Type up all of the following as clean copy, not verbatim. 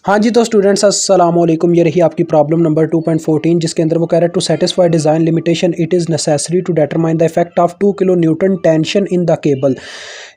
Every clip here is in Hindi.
हाँ जी, तो स्टूडेंट्स अस्सलाम वालेकुम। ये रही आपकी प्रॉब्लम नंबर 2.14 जिसके अंदर वो कह रहा है to satisfy design limitation it is necessary to determine the effect of 2 kilo newton tension in the cable.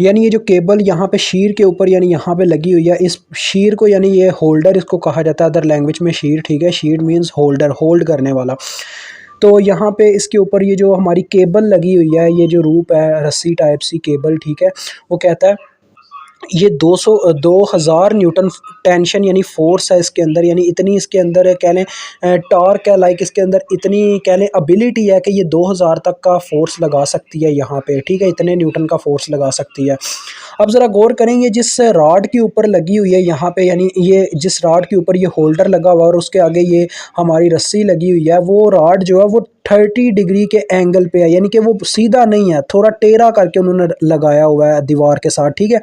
यानी ये जो केबल यहाँ पे शीर के ऊपर यानी यहाँ पे लगी हुई है, इस शीर को यानी ये होल्डर इसको कहा जाता है अदर लैंग्वेज में शीर, ठीक है। शीर मीन्स होल्डर, होल्ड करने वाला। तो यहाँ पे इसके ऊपर ये जो हमारी केबल लगी हुई है, ये जो रूप है रस्सी टाइप सी केबल, ठीक है। वो कहता है ये 2000 न्यूटन टेंशन यानी फोर्स है इसके अंदर, यानी इतनी इसके अंदर कह लें टॉर्क है, लाइक इसके अंदर इतनी कह लें एबिलिटी है कि ये 2000 तक का फोर्स लगा सकती है यहाँ पे, ठीक है। इतने न्यूटन का फोर्स लगा सकती है। अब ज़रा गौर करेंगे जिस रॉड के ऊपर लगी हुई है यहाँ पे, यानी ये जिस रॉड के ऊपर ये होल्डर लगा हुआ है और उसके आगे ये हमारी रस्सी लगी हुई है, वो रॉड जो है वो 30 डिग्री के एंगल पे है, यानी कि वो सीधा नहीं है, थोड़ा टेढ़ा करके उन्होंने लगाया हुआ है दीवार के साथ, ठीक है।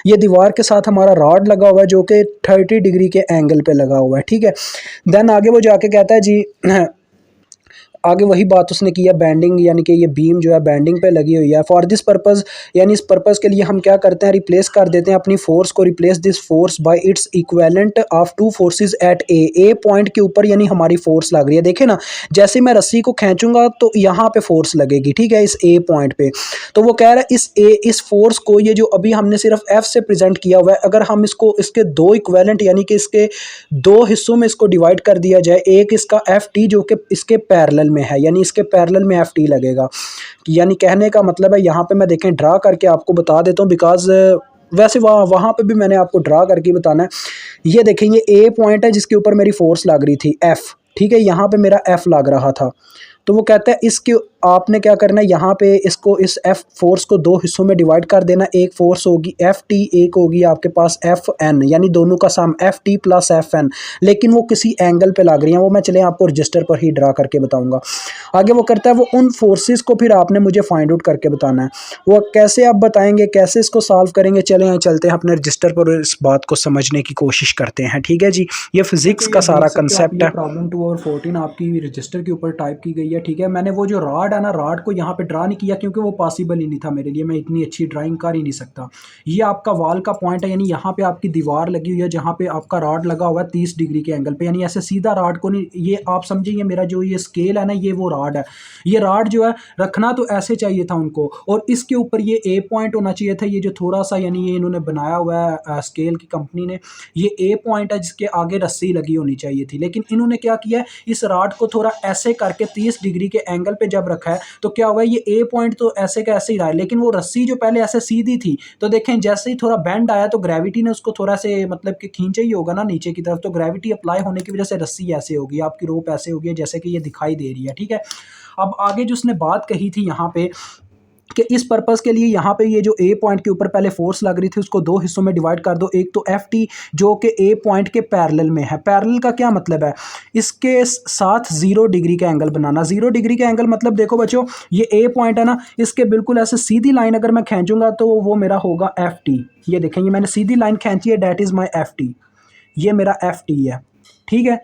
ये दीवार के साथ हमारा रॉड लगा हुआ है जो कि 30 डिग्री के एंगल पे लगा हुआ है, ठीक है। देन आगे वो जाके कहता है जी आगे वही बात उसने की है बैंडिंग, यानी कि ये बीम जो है बैंडिंग पे लगी हुई है। फॉर दिस पर्पज़ यानी इस पर्पज़ के लिए हम क्या करते हैं, रिप्लेस कर देते हैं अपनी फोर्स को, replace this force by its equivalent of two forces eight A point के ऊपर यानी हमारी फोर्स लग रही है। देखे ना, जैसे मैं रस्सी को खींचूंगा तो यहाँ पे फोर्स लगेगी, ठीक है, इस ए पॉइंट पे। तो वो कह रहा है इस फोर्स को, ये जो अभी हमने सिर्फ एफ से प्रेजेंट किया हुआ है, अगर हम इसको इसके दो इक्विवेलेंट यानी कि इसके दो हिस्सों में इसको डिवाइड कर दिया जाए, एक इसका एफ टी जो कि इसके पैरेलल में है, यानी इसके पैरेलल में एफ टी लगेगा। यानी कहने का मतलब है, यहाँ पे मैं देखें ड्रा करके आपको बता देता हूँ, बिकॉज वैसे वहाँ पे भी मैंने आपको ड्रा करके बताना है। ये देखें, ये ए पॉइंट है जिसके ऊपर मेरी फोर्स लग रही थी एफ, ठीक है। यहाँ पे मेरा एफ लग रहा था। तो वो कहता है इसके आपने क्या करना है, यहाँ पे इसको इस एफ फोर्स को दो हिस्सों में डिवाइड कर देना। एक फोर्स होगी एफ टी, एक होगी आपके पास एफ एन, यानी दोनों का sum F T plus F N, लेकिन वो किसी एंगल पे लग रही हैं। वो मैं चले आपको रजिस्टर पर ही ड्रा करके बताऊंगा। आगे वो करता है वो उन फोर्सेस को फिर आपने मुझे फाइंड आउट करके बताना है। वो कैसे आप बताएंगे, कैसे इसको सॉल्व करेंगे, चले यहाँ चलते हैं अपने रजिस्टर पर इस बात को समझने की कोशिश करते हैं, ठीक है जी। ये फिजिक्स का सारा कंसेप्ट है। प्रॉब्लम 2 और 14 आपकी रजिस्टर के ऊपर टाइप की गई है, ठीक है। मैंने वो जो रॉड है ना, रॉड को यहाँ पे ड्रा नहीं किया क्योंकि वो पॉसिबल ही नहीं था मेरे लिए, मैं इतनी अच्छी ड्राइंग कर ही नहीं सकता। ये आपका वॉल का पॉइंट है, यानी यहाँ पे आपकी दीवार लगी हुई है जहाँ पे आपका रॉड लगा हुआ है 30 डिग्री के एंगल पे, यानी ऐसे सीधा रॉड को नहीं, ये आप समझिए मेरा जो ये स्केल है ना, ये वो रॉड है। ये रॉड जो है रखना तो ऐसे चाहिए था उनको, और इसके ऊपर ये ए पॉइंट होना चाहिए था, ये जो थोड़ा सा यानी ये इन्होंने बनाया हुआ है स्केल की कंपनी ने, ये ए पॉइंट है जिसके आगे रस्सी लगी होनी चाहिए थी। लेकिन इन्होंने क्या किया है, इस रॉड को थोड़ा ऐसे करके 30 डिग्री के एंगल पे जब रखा है, तो क्या हुआ, ये ए पॉइंट तो ऐसे का ऐसे ही रहा है, लेकिन वो रस्सी जो पहले ऐसे सीधी थी, तो देखें जैसे ही थोड़ा बेंड आया तो ग्रेविटी ने उसको थोड़ा से मतलब कि खींचा ही होगा ना नीचे की तरफ, तो ग्रेविटी अप्लाई होने की वजह से रस्सी ऐसे होगी, आपकी रोप ऐसे होगी जैसे कि ये दिखाई दे रही है, ठीक है। अब आगे जो उसने बात कही थी यहाँ पे कि इस पर्पस के लिए यहाँ पे ये जो ए पॉइंट के ऊपर पहले फोर्स लग रही थी उसको दो हिस्सों में डिवाइड कर दो। एक तो एफ टी जो कि ए पॉइंट के पैरेलल में है। पैरेलल का क्या मतलब है, इसके साथ 0 डिग्री का एंगल बनाना। 0 डिग्री का एंगल मतलब देखो बच्चों, ये ए पॉइंट है ना, इसके बिल्कुल ऐसे सीधी लाइन अगर मैं खींचूंगा तो वो मेरा होगा एफ टी। ये देखेंगे मैंने सीधी लाइन खींची है, that is my F T, ये मेरा एफ टी है, ठीक है।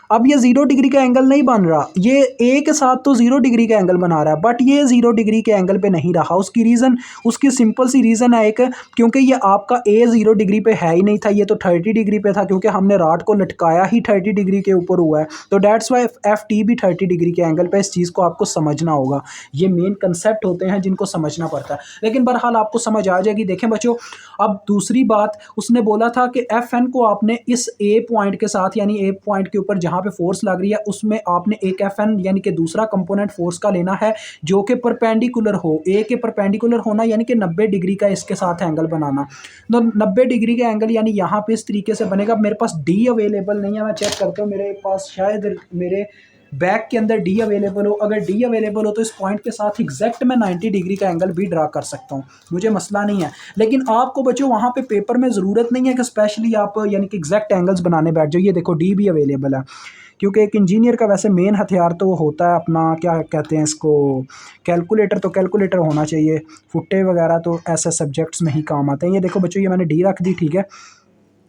अब ये 0 डिग्री का एंगल नहीं बन रहा, ये ए के साथ तो 0 डिग्री का एंगल बना रहा है, बट ये 0 डिग्री के एंगल पे नहीं रहा। उसकी रीज़न, उसकी सिंपल सी रीज़न है एक, क्योंकि ये आपका ए 0 डिग्री पे है ही नहीं था, ये तो 30 डिग्री पे था, क्योंकि हमने रॉड को लटकाया ही 30 डिग्री के ऊपर हुआ है। तो डैट्स वाई एफ टी भी 30 डिग्री के एंगल पे। इस चीज़ को आपको समझना होगा, ये मेन कंसेप्ट होते हैं जिनको समझना पड़ता है, लेकिन बहरहाल आपको समझ आ जाएगी। देखें बच्चों, अब दूसरी बात उसने बोला था कि एफ एन को आपने इस ए पॉइंट के साथ, यानी ए पॉइंट के ऊपर जहाँ पे फोर्स लग रही है उसमें आपने एक एफ एन यानी कि दूसरा कंपोनेंट फोर्स का लेना है जो कि परपेंडिकुलर हो। ए के परपेंडिकुलर होना यानी कि 90 डिग्री का इसके साथ एंगल बनाना। तो 90 डिग्री का एंगल यानी यहाँ पे इस तरीके से बनेगा। मेरे पास डी अवेलेबल नहीं है, मैं चेक करता हूँ, मेरे पास शायद मेरे बैक के अंदर डी अवेलेबल हो। अगर डी अवेलेबल हो तो इस पॉइंट के साथ एग्जैक्ट मैं 90 डिग्री का एंगल भी ड्रा कर सकता हूँ, मुझे मसला नहीं है। लेकिन आपको बच्चों वहाँ पे पेपर में ज़रूरत नहीं है कि स्पेशली आप यानी कि एग्जैक्ट एंगल्स बनाने बैठ जाओ। ये देखो डी भी अवेलेबल है, क्योंकि एक इंजीनियर का वैसे मेन हथियार तो होता है अपना, क्या कहते हैं इसको, कैलकुलेटर। तो कैलकुलेटर होना चाहिए, फुट्टे वगैरह तो ऐसे सब्जेक्ट्स में ही काम आते हैं। ये देखो बच्चों, ये मैंने डी रख दी, ठीक है,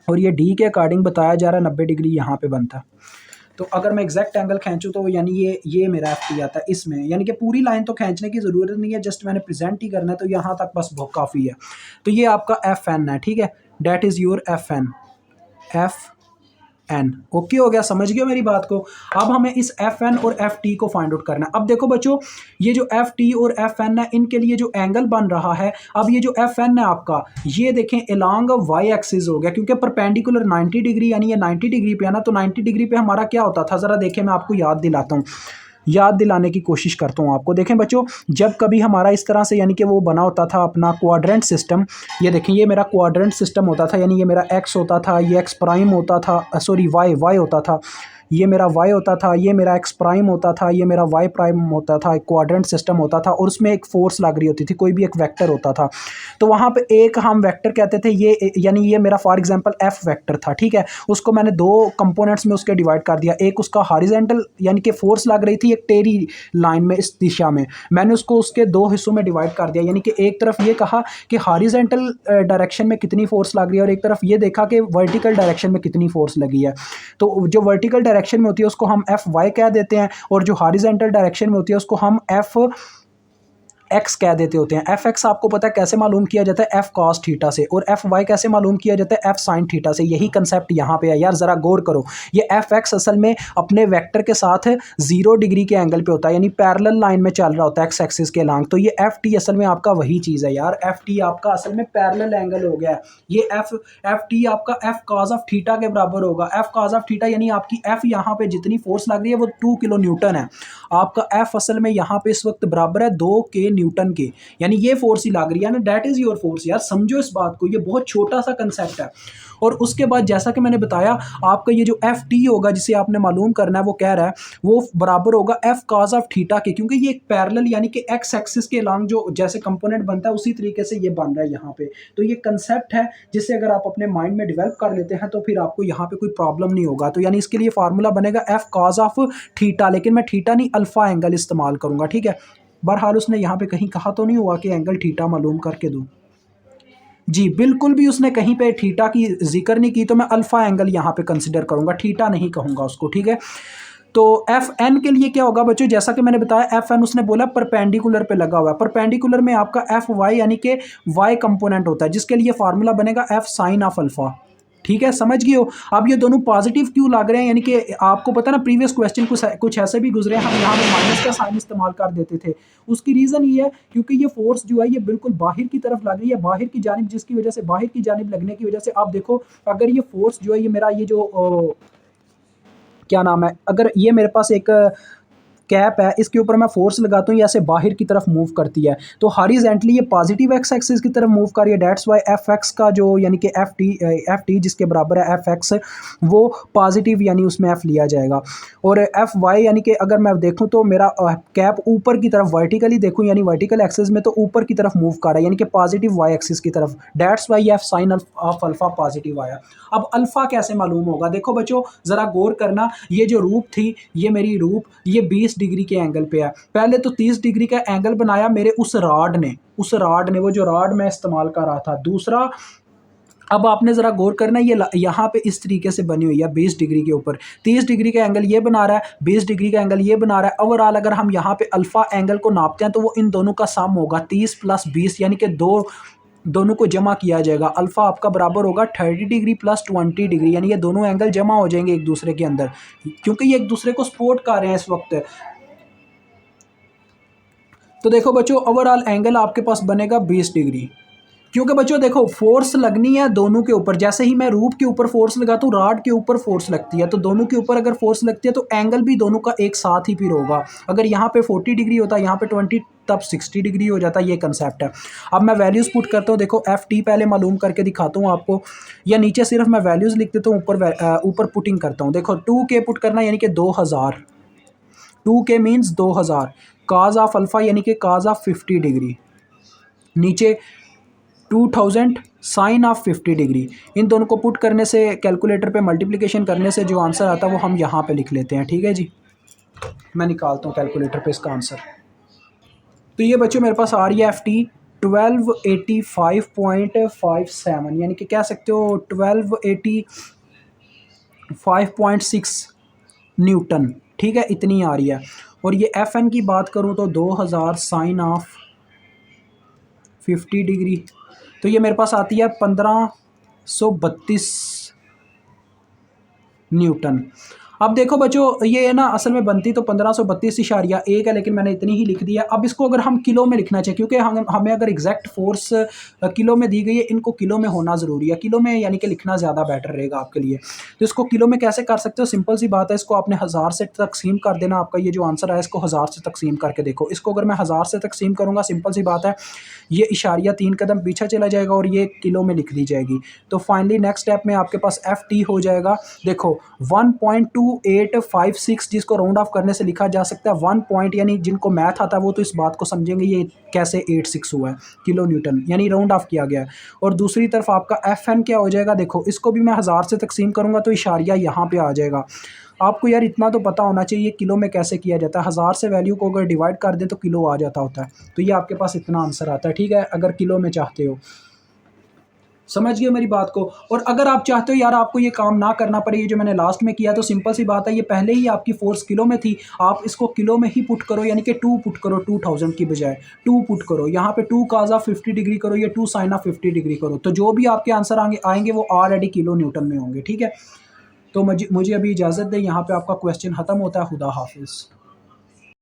और ये डी के अकॉर्डिंग बताया जा रहा है 90 डिग्री यहाँ पे बनता है। तो अगर मैं एग्जैक्ट एंगल खींचूँ तो यानी ये मेरा एफ टी आता है इसमें, यानी कि पूरी लाइन तो खींचने की ज़रूरत नहीं है, जस्ट मैंने प्रेजेंट ही करना है, तो यहाँ तक बस बहुत काफ़ी है। तो ये आपका एफ एन है, ठीक है, that is your F N, F N. Okay हो गया, समझ गए मेरी बात को। अब हमें इस एफ एन और एफ टी को फाइंड आउट करना है। अब देखो बच्चों, ये जो एफ टी और एफ एन है, इनके लिए जो एंगल बन रहा है, अब ये जो एफ एन है आपका, ये देखें अलोंग वाई एक्सिस हो गया, क्योंकि परपेंडिकुलर 90 डिग्री यानी ये 90 डिग्री पे है ना, तो 90 डिग्री पे हमारा क्या होता था, जरा देखें, मैं आपको याद दिलाता हूँ, याद दिलाने की कोशिश करता हूँ आपको। देखें बच्चों, जब कभी हमारा इस तरह से यानी कि वो बना होता था अपना क्वाड्रेंट सिस्टम, ये देखें, ये मेरा क्वाड्रेंट सिस्टम होता था, यानी ये मेरा एक्स होता था, ये एक्स प्राइम होता था, सॉरी वाई, वाई होता था, ये मेरा वाई होता था, ये मेरा एक्स प्राइम होता था, ये मेरा वाई प्राइम होता था, एक क्वाड्रेंट सिस्टम होता था, और उसमें एक फोर्स लग रही होती थी, कोई भी एक वेक्टर होता था। तो वहाँ पे एक हम वेक्टर कहते थे, ये यानी ये मेरा फॉर एग्जांपल एफ वेक्टर था, ठीक है। उसको मैंने दो कंपोनेंट्स में उसके डिवाइड कर दिया, एक उसका हॉरिजॉन्टल यानी कि फोर्स लग रही थी एक टेढ़ी लाइन में इस दिशा में, मैंने उसको उसके दो हिस्सों में डिवाइड कर दिया, यानी कि एक तरफ ये कहा कि हॉरिजॉन्टल डायरेक्शन में कितनी फोर्स लग रही है, और एक तरफ ये देखा कि वर्टिकल डायरेक्शन में कितनी फोर्स लगी है। तो जो वर्टिकल डायरेक्शन में होती है उसको हम एफ वाई कह देते हैं, और जो हॉरिजॉन्टल डायरेक्शन में होती है उसको हम एफ एक्स कह देते होते हैं। एफ एक्स आपको पता है कैसे मालूम किया जाता है, एफ कॉस थीटा से, और एफ वाई कैसे मालूम किया जाता है, एफ साइन थीटा से। यही कंसेप्ट यहाँ पे है यार, जरा गौर करो। ये एफ एक्स असल में अपने वेक्टर के साथ 0 डिग्री के एंगल पे होता है, यानी पैरेलल लाइन में चल रहा होता है एक्स एक्सिस के लॉन्ग। तो ये एफ टी असल में आपका वही चीज़ है यार, एफ टी आपका असल में पैरेलल एंगल हो गया है। ये एफ टी आपका एफ कॉस ऑफ थीटा के बराबर होगा। एफ कॉस ऑफ थीटा यानी आपकी एफ यहाँ पे जितनी फोर्स लग रही है वो 2 किलो न्यूटन है। आपका एफ असल में यहाँ पे इस वक्त बराबर है 2 के न्यूटन के, यानी ये फोर्स ही लग रही है ना, दैट इज योर फोर्स। यार समझो इस बात को, ये बहुत छोटा सा कंसेप्ट है। और उसके बाद जैसा कि मैंने बताया, आपका ये जो एफ टी होगा जिसे आपने मालूम करना है, वो कह रहा है वो बराबर होगा एफ कॉस ऑफ थीटा के, क्योंकि ये एक पैरेलल यानी कि एक्स एक्सिस के अलॉन्ग जो जैसे कंपोनेंट बनता है उसी तरीके से ये बन रहा है यहाँ पे। तो ये कंसेप्ट है जिसे अगर आप अपने माइंड में डेवलप कर लेते हैं तो फिर आपको यहाँ पे कोई प्रॉब्लम नहीं होगा। तो यानी इसके लिए फार्मूला बनेगा एफ कॉस ऑफ थीटा, लेकिन मैं थीटा नहीं अल्फा एंगल इस्तेमाल करूंगा, ठीक है। बहरहाल उसने यहाँ पे कहीं कहा तो नहीं हुआ कि एंगल थीटा मालूम करके दूं, जी बिल्कुल भी उसने कहीं पे थीटा की जिक्र नहीं की, तो मैं अल्फा एंगल यहाँ पे कंसिडर करूंगा, थीटा नहीं कहूंगा उसको, ठीक है। तो एफ एन के लिए क्या होगा बच्चों, जैसा कि मैंने बताया एफ एन उसने बोला परपेंडिकुलर पे लगा हुआ है, परपेंडिकुलर में आपका एफ वाई यानी कि वाई कंपोनेंट होता है, जिसके लिए फार्मूला बनेगा एफ साइन ऑफ अल्फा, ठीक है, समझ गए हो। अब ये दोनों पॉजिटिव क्यों लग रहे हैं, यानी कि आपको पता ना प्रीवियस क्वेश्चन कुछ ऐसे भी गुजरे हैं, हम यहाँ पे माइनस का साइन इस्तेमाल कर देते थे। उसकी रीज़न ये है क्योंकि ये फोर्स जो है ये बिल्कुल बाहर की तरफ लग रही है, बाहर की जानिब, जिसकी वजह से बाहर की जानिब लगने की वजह से आप देखो, अगर ये फोर्स जो है ये मेरा ये जो क्या नाम है, अगर ये मेरे पास एक कैप है, इसके ऊपर मैं फोर्स लगाता हूँ, ये ऐसे बाहर की तरफ मूव करती है, तो हॉरिजॉन्टली ये पॉजिटिव एक्स एक्सिस की तरफ मूव कर रही है, दैट्स वाई एफ एक्स का जो यानी कि एफ टी जिसके बराबर है एफ एक्स, वो पॉजिटिव यानी उसमें एफ लिया जाएगा। और एफ वाई यानी कि अगर मैं देखूँ तो मेरा कैप ऊपर की तरफ वर्टिकली देखूँ, यानी वर्टिकल एक्सिस में तो ऊपर की तरफ मूव कर रहा है, यानी कि पॉजिटिव वाई एक्सिस की तरफ, that's why F sine of alpha positive आया। अब अल्फा कैसे मालूम होगा, देखो बच्चों जरा गौर करना, ये जो रूप थी, ये मेरी रूप, ये 20 डिग्री के एंगल पे है। पहले तो 30 डिग्री का एंगल बनाया मेरे उस रॉड ने, वो जो रॉड मैं इस्तेमाल कर रहा था। दूसरा, अब आपने ज़रा गौर करना, ये यहाँ पे इस तरीके से बनी हुई है 20 डिग्री के ऊपर, 30 डिग्री का एंगल ये बना रहा है, 20 डिग्री का एंगल ये बना रहा है। ओवरऑल अगर हम यहाँ पे अल्फा एंगल को नापते हैं तो वो इन दोनों का सम होगा 30 + 20, यानी कि दोनों को जमा किया जाएगा। अल्फा आपका बराबर होगा 30 डिग्री + 20 डिग्री, यानी ये दोनों एंगल जमा हो जाएंगे एक दूसरे के अंदर, क्योंकि ये एक दूसरे को सपोर्ट कर रहे हैं इस वक्त। तो देखो बच्चों, ओवरऑल एंगल आपके पास बनेगा 20 डिग्री, क्योंकि बच्चों देखो फोर्स लगनी है दोनों के ऊपर, जैसे ही मैं रूप के ऊपर फोर्स लगाता हूँ रॉड के ऊपर फोर्स लगती है, तो दोनों के ऊपर अगर फोर्स लगती है तो एंगल भी दोनों का एक साथ ही फिर होगा। अगर यहाँ पे 40 डिग्री होता है, यहाँ पे 20, तब 60 डिग्री हो जाता है, ये कंसेप्ट है। अब मैं वैल्यूज़ पुट करता हूँ, देखो एफ टी पहले मालूम करके दिखाता हूँ आपको, या नीचे सिर्फ मैं वैल्यूज़ लिख देता हूँ, ऊपर पुटिंग करता हूँ। देखो 2K पुट करना यानी कि 2000, 2K means 2000, cause of alpha यानी कि काज ऑफ 50 डिग्री, नीचे 2000 साइन ऑफ 50 डिग्री। इन दोनों को पुट करने से, कैलकुलेटर पे मल्टीप्लिकेशन करने से जो आंसर आता है वो हम यहाँ पे लिख लेते हैं, ठीक है जी। मैं निकालता हूँ कैलकुलेटर पे इसका आंसर। तो ये बच्चों मेरे पास आ रही है एफ टी 1285.57, यानी कि कह सकते हो 1285.6 न्यूटन, ठीक है, इतनी आ रही है। और ये एफ एन की बात करूँ तो 2000 साइन ऑफ 50 डिग्री, तो ये मेरे पास आती है 1532 न्यूटन। अब देखो बच्चों, ये ना असल में बनती तो 1532.1 है, लेकिन मैंने इतनी ही लिख दी है। अब इसको अगर हम किलो में लिखना चाहिए, क्योंकि हमें अगर एग्जैक्ट फोर्स किलो में दी गई है, इनको किलो में होना ज़रूरी है, किलो में यानी कि लिखना ज़्यादा बेटर रहेगा आपके लिए। तो इसको किलो में कैसे कर सकते हो, सिंपल सी बात है, इसको आपने 1000 से तकसीम कर देना। आपका ये जो आंसर है इसको 1000 से तकसीम करके देखो। इसको अगर मैं 1000 से तकसीम करूँगा, सिंपल सी बात है, ये इशारिया 3 कदम पीछे चला जाएगा और ये किलो में लिख दी जाएगी। तो फाइनली नेक्स्ट स्टेप में आपके पास एफ टी हो जाएगा। देखो 1.2856, जिसको राउंड ऑफ करने से लिखा जा सकता है 1 पॉइंट, यानी जिनको मैथ आता है वो तो इस बात को समझेंगे ये कैसे 86 हुआ है किलो न्यूटन, यानी राउंड ऑफ किया गया है। और दूसरी तरफ आपका एफ एन क्या हो जाएगा, देखो इसको भी मैं 1000 से तकसीम करूंगा तो इशारिया यहाँ पे आ जाएगा। आपको यार इतना तो पता होना चाहिए किलो में कैसे किया जाता है। 1000 से वैल्यू को अगर डिवाइड कर दें तो किलो आ जाता होता है। तो ये आपके पास इतना आंसर आता है, ठीक है, अगर किलो में चाहते हो। समझ गए मेरी बात को। और अगर आप चाहते हो यार आपको ये काम ना करना पड़े, ये जो मैंने लास्ट में किया, तो सिंपल सी बात है, ये पहले ही आपकी फोर्स किलो में थी, आप इसको किलो में ही पुट करो, यानी कि 2 पुट करो, 2000 की बजाय 2 पुट करो। यहाँ पे 2 काज ऑफ 50 डिग्री करो, ये 2 साइन ऑफ 50 डिग्री करो, तो जो भी आपके आंसर आएंगे वो ऑलरेडी किलो न्यूटन में होंगे, ठीक है। तो मुझे अभी इजाज़त दें, यहाँ पे आपका क्वेश्चन ख़त्म होता है। खुदा हाफिज़।